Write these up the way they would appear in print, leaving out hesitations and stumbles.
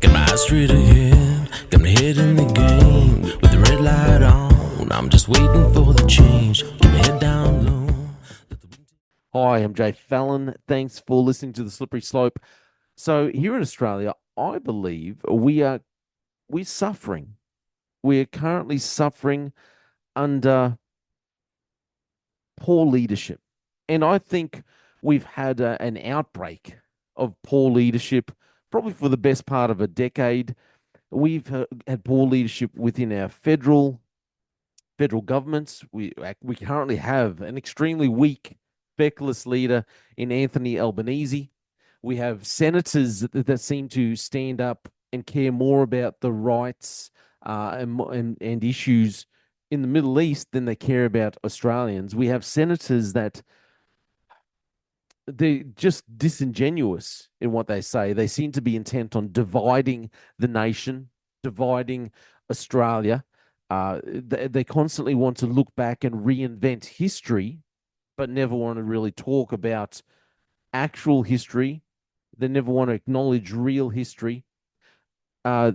Got my eyes straight ahead, got my head in the game. With the red light on, I'm just waiting for the change. Keep my head down low. Hi, I'm Jay Fallon. Thanks for listening to The Slippery Slope. So here in Australia, I believe we're suffering. We're currently suffering under poor leadership. And I think we've had an outbreak of poor leadership probably for the best part of a decade. We've had poor leadership within our federal governments. We currently have an extremely weak, feckless leader in Anthony Albanese. We have senators that seem to stand up and care more about the rights and issues in the Middle East than they care about Australians. We have senators that they're just disingenuous in what they say. They seem to be intent on dividing the nation, dividing Australia. They constantly want to look back and reinvent history, but never want to really talk about actual history. They never want to acknowledge real history. Uh,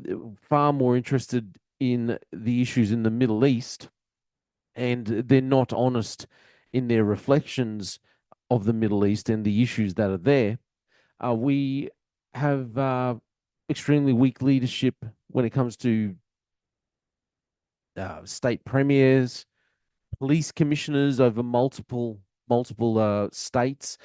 Far more interested in the issues in the Middle East, and they're not honest in their reflections of the Middle East and the issues that are there. We have extremely weak leadership when it comes to state premiers, police commissioners over multiple states.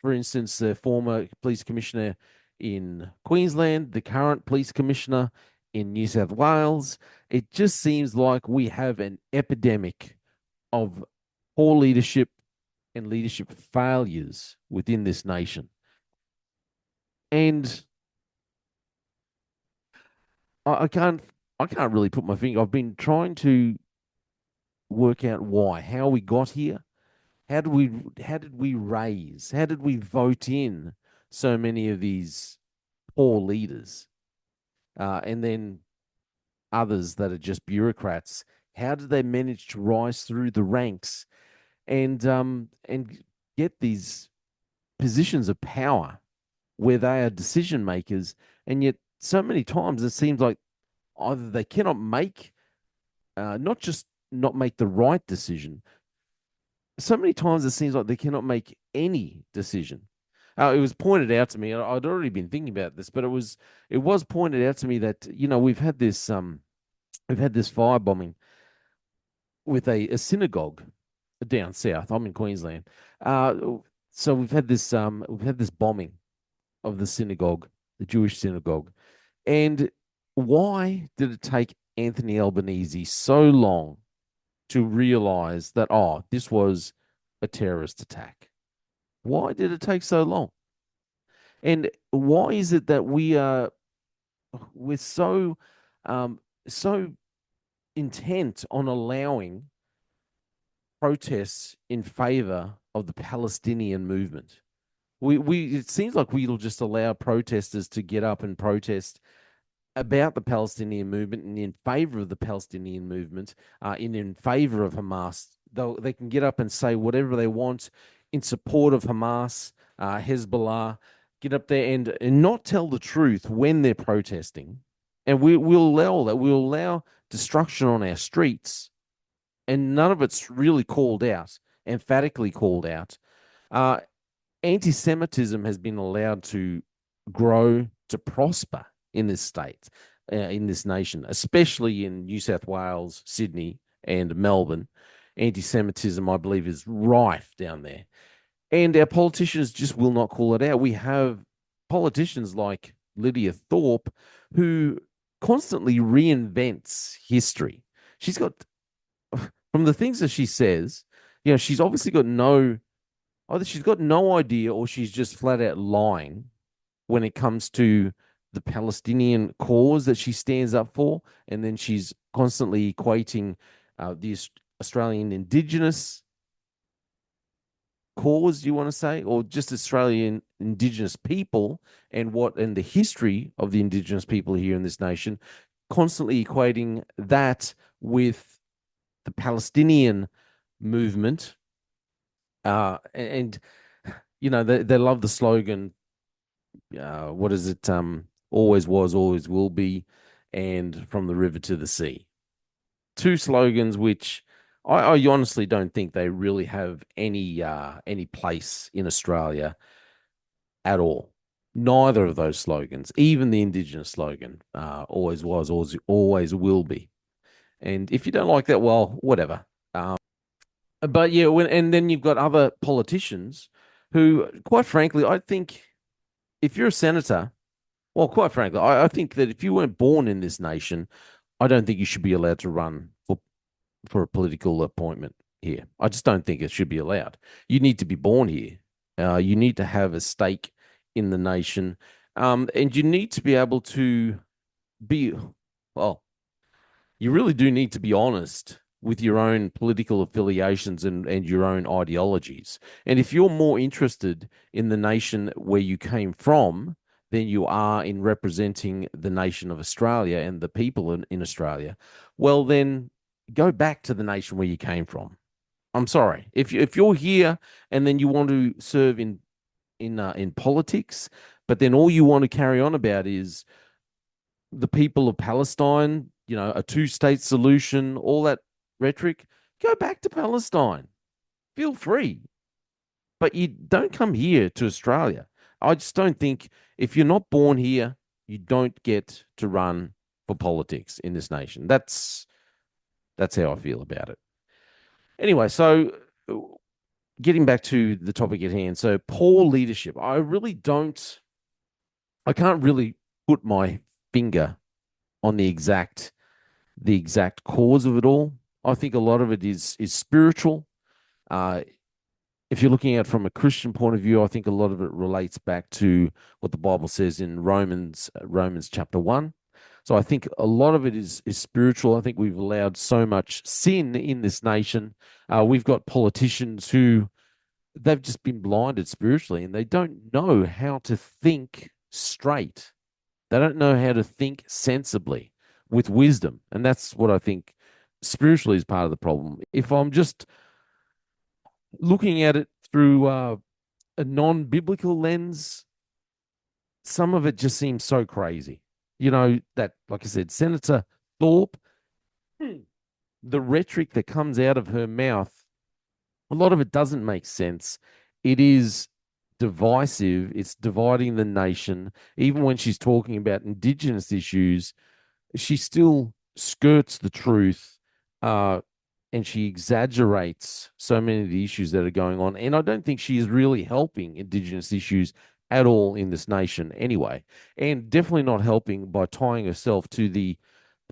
For instance, the former police commissioner in Queensland, the current police commissioner in New South Wales. It just seems like we have an epidemic of poor leadership and leadership failures within this nation. And I can't really put my finger. I've been trying to work out why, how we got here. How did we vote in so many of these poor leaders? And then others that are just bureaucrats. How did they manage to rise through the ranks and get these positions of power where they are decision makers? And yet, so many times it seems like either they cannot make, not just not make the right decision. So many times it seems like they cannot make any decision. It was pointed out to me. I'd already been thinking about this, but it was pointed out to me that we've had this firebombing with a synagogue down south. I'm in Queensland, so we've had this bombing of the synagogue, the Jewish synagogue, and why did it take Anthony Albanese so long to realize that this was a terrorist attack? Why did it take so long? And why is it that we're um, so intent on allowing protests in favor of the Palestinian movement? We it seems like we'll just allow protesters to get up and protest about the Palestinian movement and in favor of the Palestinian movement, in favor of Hamas. They can get up and say whatever they want in support of Hamas, Hezbollah, get up there and not tell the truth when they're protesting. And we'll allow all that. We'll allow destruction on our streets, and none of it's really called out, emphatically called out. Uh, Anti-Semitism has been allowed to grow, to prosper in this state, in this nation, especially in New South Wales, Sydney, and Melbourne. Anti-Semitism, I believe, is rife down there. And our politicians just will not call it out. We have politicians like Lydia Thorpe, who constantly reinvents history. She's got, from the things that she says, she's obviously got either she's got no idea or she's just flat out lying when it comes to the Palestinian cause that she stands up for. And then she's constantly equating the Australian Indigenous cause, you want to say, or just Australian Indigenous people and the history of the Indigenous people here in this nation, constantly equating that with the Palestinian movement. And they love the slogan. What is it? always was, always will be, and from the river to the sea. Two slogans which I honestly don't think they really have any place in Australia at all. Neither of those slogans, even the Indigenous slogan, always was, always will be. And if you don't like that, well, whatever. But yeah, and then you've got other politicians who, quite frankly, I think if you're a senator, well, quite frankly, I think that if you weren't born in this nation, I don't think you should be allowed to run for a political appointment here. I just don't think it should be allowed. You need to be born here. You need to have a stake in the nation, and you need to be able to be, well, you really do need to be honest with your own political affiliations and your own ideologies. And if you're more interested in the nation where you came from than you are in representing the nation of Australia and the people in Australia, well, then go back to the nation where you came from. I'm sorry. If you're here and then you want to serve in politics, but then all you want to carry on about is the people of Palestine, a two-state solution, all that rhetoric, go back to Palestine. Feel free. But you don't come here to Australia. I just don't think if you're not born here, you don't get to run for politics in this nation. That's how I feel about it. Anyway, so getting back to the topic at hand. So poor leadership. I can't really put my finger on the exact cause of it all. I think a lot of it is spiritual. Uh, if you're looking at it from a Christian point of view, I think a lot of it relates back to what the Bible says in Romans chapter 1. So I think a lot of it is spiritual. I think we've allowed so much sin in this nation. We've got politicians who they've just been blinded spiritually and they don't know how to think straight. They don't know how to think sensibly with wisdom. And that's what I think spiritually is part of the problem. If I'm just looking at it through a non biblical lens, some of it just seems so crazy. That, like I said, Senator Thorpe, the rhetoric that comes out of her mouth, a lot of it doesn't make sense. It is divisive, it's dividing the nation. Even when she's talking about Indigenous issues, she still skirts the truth, and she exaggerates so many of the issues that are going on. And I don't think she is really helping Indigenous issues at all in this nation anyway, and definitely not helping by tying herself to the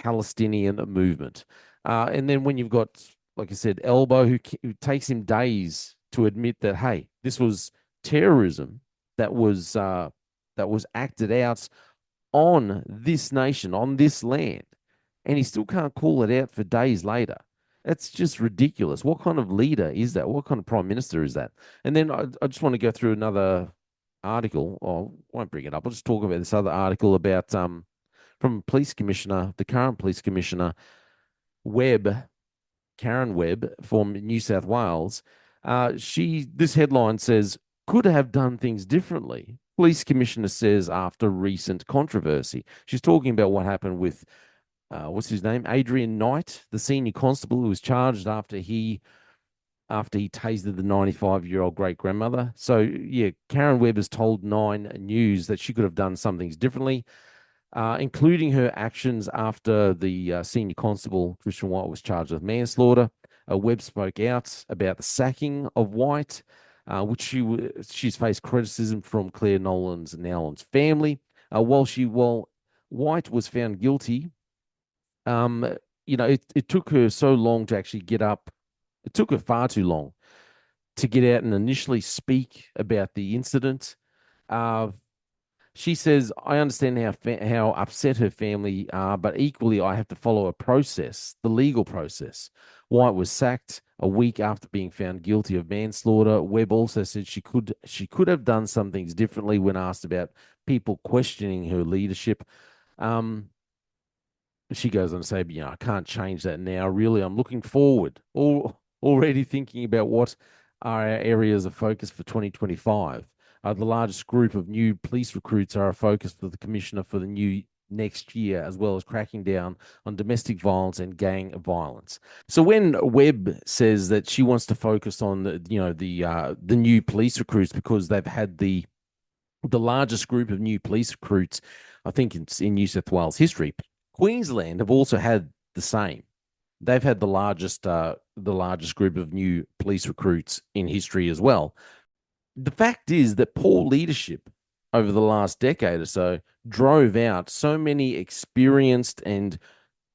Palestinian movement. And then when you've got, like I said, Elbow, who takes him days to admit that, hey, this was terrorism that was acted out on this nation, on this land, and he still can't call it out for days later. That's just ridiculous. What kind of leader is that? What kind of prime minister is that? And then I just want to go through another article. Oh, I won't bring it up. I'll just talk about this other article about from police commissioner, the current police commissioner, Webb, Karen Webb from New South Wales. This headline says, could have done things differently. Police commissioner says after recent controversy. She's talking about what happened with what's his name? Adrian Knight, the senior constable who was charged after he tasered the 95-year-old great grandmother. So yeah, Karen Webb has told Nine News that she could have done some things differently, including her actions after the senior constable Christian White was charged with manslaughter. Webb spoke out about the sacking of White, which she's faced criticism from Claire Nolan's and Alan's family. While White was found guilty, it took her so long to actually get up. It took her far too long to get out and initially speak about the incident. She says, I understand how upset her family are, but equally I have to follow a process, the legal process. White was sacked a week after being found guilty of manslaughter. Webb also said she could have done some things differently when asked about people questioning her leadership. She goes on to say, I can't change that now. Really, I'm looking forward, already thinking about what are our areas of focus for 2025. The largest group of new police recruits are a focus for the commissioner for the new next year, as well as cracking down on domestic violence and gang violence. So when Webb says that she wants to focus on the new police recruits because they've had the largest group of new police recruits, I think it's in New South Wales history. Queensland have also had the same. They've had the largest group of new police recruits in history as well. The fact is that poor leadership over the last decade or so drove out so many experienced and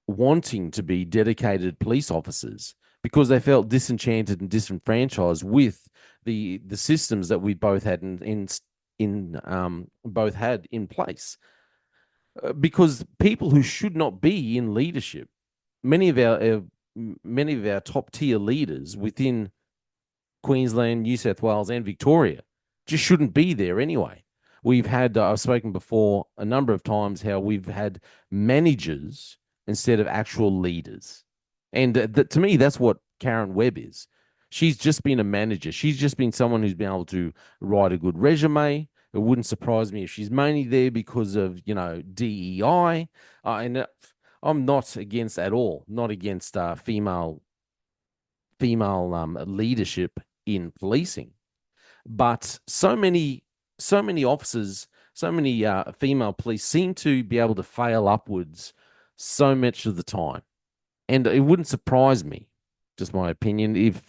wanting to be dedicated police officers because they felt disenchanted and disenfranchised with the systems that we both had in place. Because people who should not be in leadership, many of our top tier leaders within Queensland, New South Wales, and Victoria just shouldn't be there anyway. We've had, I've spoken before a number of times how we've had managers instead of actual leaders. And to me, that's what Karen Webb is. She's just been a manager. She's just been someone who's been able to write a good resume. It wouldn't surprise me if she's mainly there because of, DEI. And I'm not against at all, not against female leadership in policing, but so many officers, so many female police seem to be able to fail upwards so much of the time, and it wouldn't surprise me, just my opinion, if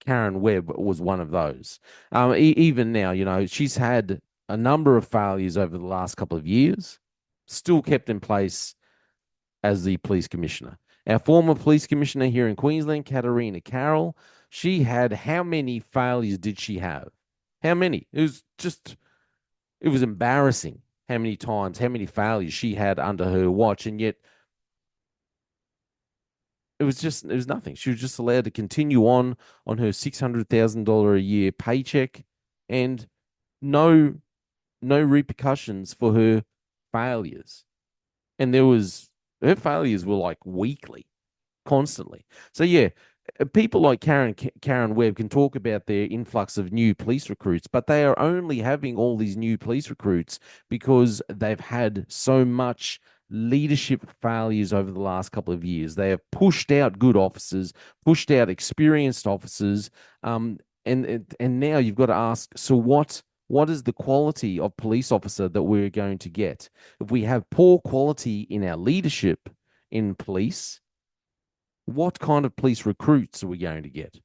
Karen Webb was one of those. Even now, she's had a number of failures over the last couple of years, still kept in place as the police commissioner. Our former police commissioner here in Queensland, Katarina Carroll, she had, how many failures did she have? How many? It was embarrassing how many failures she had under her watch, and yet it was nothing. She was just allowed to continue on her $600,000 a year paycheck, and no repercussions for her failures. And her failures were like weekly, constantly. So yeah, people like Karen Webb can talk about their influx of new police recruits, but they are only having all these new police recruits because they've had so much leadership failures over the last couple of years. They have pushed out good officers, pushed out experienced officers, and now you've got to ask, so what is the quality of police officer that we're going to get? If we have poor quality in our leadership in police, what kind of police recruits are we going to get?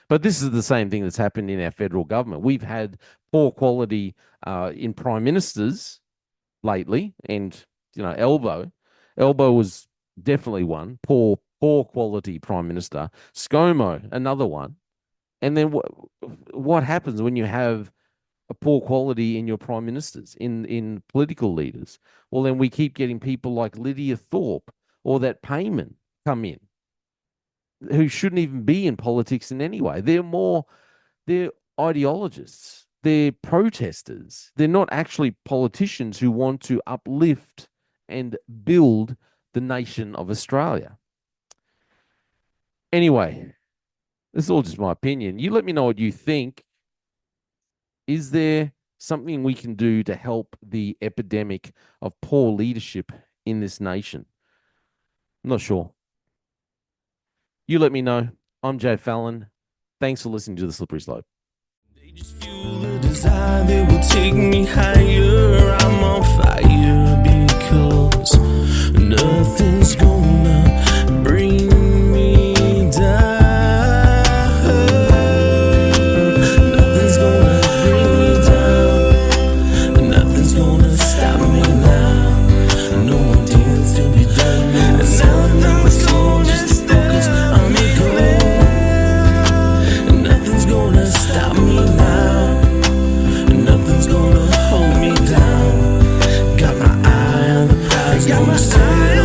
But this is the same thing that's happened in our federal government. We've had poor quality in prime ministers lately, and Elbow was definitely one poor quality prime minister. ScoMo, another one. And then what happens when you have a poor quality in your prime ministers, in political leaders? Well, then we keep getting people like Lydia Thorpe or that Payman come in, who shouldn't even be in politics in any way. They're ideologists. They're protesters. They're not actually politicians who want to uplift and build the nation of Australia. Anyway, this is all just my opinion. You let me know what you think. Is there something we can do to help the epidemic of poor leadership in this nation? I'm not sure. You let me know. I'm Jay Fallon. Thanks for listening to The Slippery Slope. They just fuel a desire that will take me higher. I'm on fire because nothing's gonna bring me down. Nothing's gonna bring me down. Nothing's gonna stop me now. No one deals to be done. No nothing's gonna just focus on me go. Nothing's gonna stop me now. Nothing's gonna hold me down. Got my eye on the prize. Got my eye